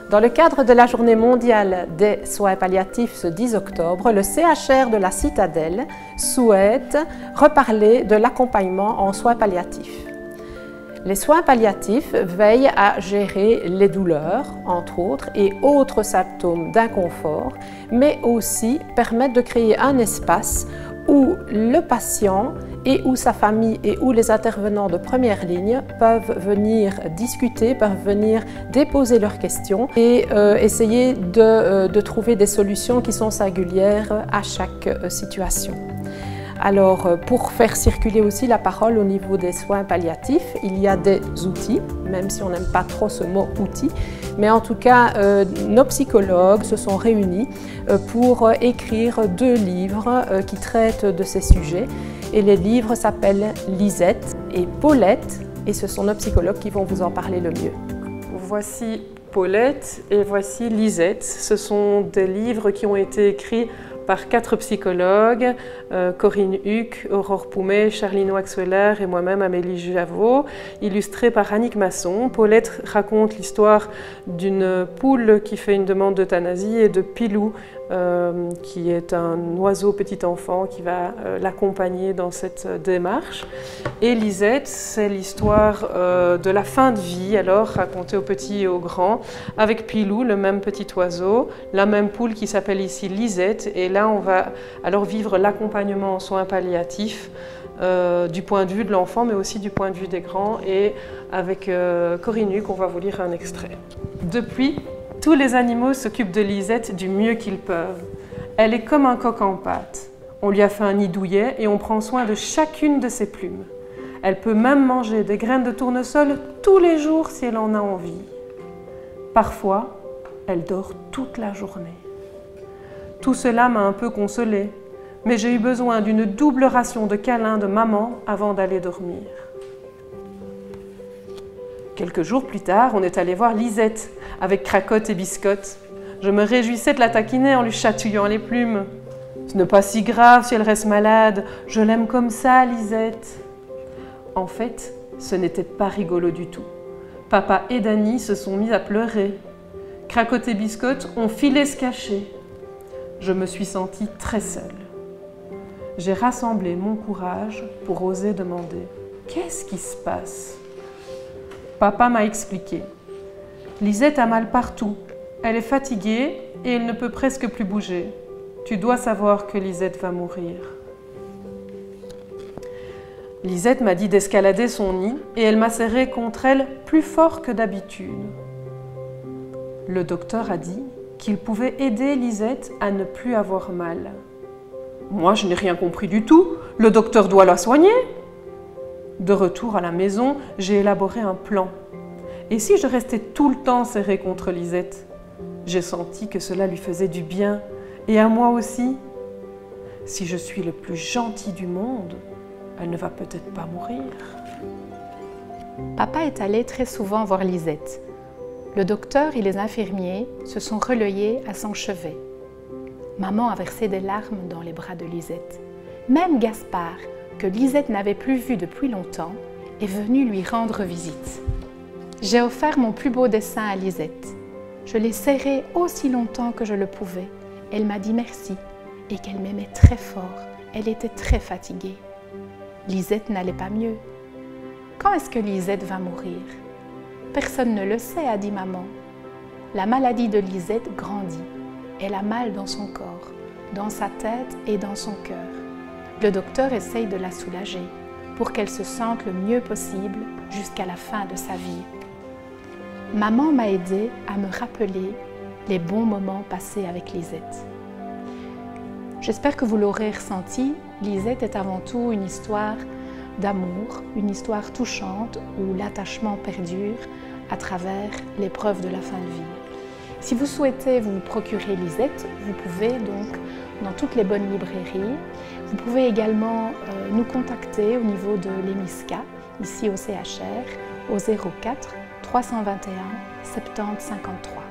Dans le cadre de la Journée mondiale des soins palliatifs ce 10 octobre, le CHR de la Citadelle souhaite reparler de l'accompagnement en soins palliatifs. Les soins palliatifs veillent à gérer les douleurs, entre autres, et autres symptômes d'inconfort, mais aussi permettent de créer un espace où le patient et où sa famille et où les intervenants de première ligne peuvent venir discuter, peuvent venir déposer leurs questions et essayer de trouver des solutions qui sont singulières à chaque situation. Alors, pour faire circuler aussi la parole au niveau des soins palliatifs, il y a des outils, même si on n'aime pas trop ce mot « outil », mais en tout cas, nos psychologues se sont réunis pour écrire 2 livres qui traitent de ces sujets. Et les livres s'appellent Lisette et Paulette, et ce sont nos psychologues qui vont vous en parler le mieux. Voici Paulette et voici Lisette. Ce sont des livres qui ont été écrits par 4 psychologues, Corinne Huck, Aurore Poumet, Charline Waxweller et moi-même Amélie Javot, illustrés par Annick Masson. Paulette raconte l'histoire d'une poule qui fait une demande d'euthanasie et de Pilou, qui est un oiseau petit enfant qui va l'accompagner dans cette démarche. Et Lisette, c'est l'histoire de la fin de vie, alors racontée aux petits et aux grands, avec Pilou, le même petit oiseau, la même poule qui s'appelle ici Lisette. Et là, on va alors vivre l'accompagnement en soins palliatifs du point de vue de l'enfant, mais aussi du point de vue des grands. Et avec Corinne Huck, on va vous lire un extrait. Depuis, tous les animaux s'occupent de Lisette du mieux qu'ils peuvent. Elle est comme un coq en pâte. On lui a fait un nid douillet et on prend soin de chacune de ses plumes. Elle peut même manger des graines de tournesol tous les jours si elle en a envie. Parfois, elle dort toute la journée. Tout cela m'a un peu consolée, mais j'ai eu besoin d'une double ration de câlins de maman avant d'aller dormir. Quelques jours plus tard, on est allé voir Lisette avec Cracotte et Biscotte. Je me réjouissais de la taquiner en lui chatouillant les plumes. Ce n'est pas si grave si elle reste malade, je l'aime comme ça, Lisette. En fait, ce n'était pas rigolo du tout. Papa et Dany se sont mis à pleurer. Cracotte et Biscotte ont filé se cacher. Je me suis sentie très seule. J'ai rassemblé mon courage pour oser demander « Qu'est-ce qui se passe ?» Papa m'a expliqué. Lisette a mal partout. Elle est fatiguée et elle ne peut presque plus bouger. Tu dois savoir que Lisette va mourir. Lisette m'a dit d'escalader son nid et elle m'a serré contre elle plus fort que d'habitude. Le docteur a dit qu'il pouvait aider Lisette à ne plus avoir mal. Moi, je n'ai rien compris du tout. Le docteur doit la soigner. De retour à la maison, j'ai élaboré un plan. Et si je restais tout le temps serrée contre Lisette? J'ai senti que cela lui faisait du bien, et à moi aussi. Si je suis le plus gentil du monde, elle ne va peut-être pas mourir. Papa est allé très souvent voir Lisette. Le docteur et les infirmiers se sont relayés à son chevet. Maman a versé des larmes dans les bras de Lisette. Même Gaspard, que Lisette n'avait plus vu depuis longtemps, est venu lui rendre visite. J'ai offert mon plus beau dessin à Lisette. Je l'ai serré aussi longtemps que je le pouvais. Elle m'a dit merci et qu'elle m'aimait très fort. Elle était très fatiguée. Lisette n'allait pas mieux. Quand est-ce que Lisette va mourir? Personne ne le sait, a dit maman. La maladie de Lisette grandit. Elle a mal dans son corps, dans sa tête et dans son cœur. Le docteur essaye de la soulager pour qu'elle se sente le mieux possible jusqu'à la fin de sa vie. Maman m'a aidée à me rappeler les bons moments passés avec Lisette. J'espère que vous l'aurez ressenti, Lisette est avant tout une histoire d'amour, une histoire touchante où l'attachement perdure à travers l'épreuve de la fin de vie. Si vous souhaitez vous procurer Lisette, vous pouvez donc dans toutes les bonnes librairies. Vous pouvez également nous contacter au niveau de l'EMISCA, ici au CHR, au 04 321 70 53.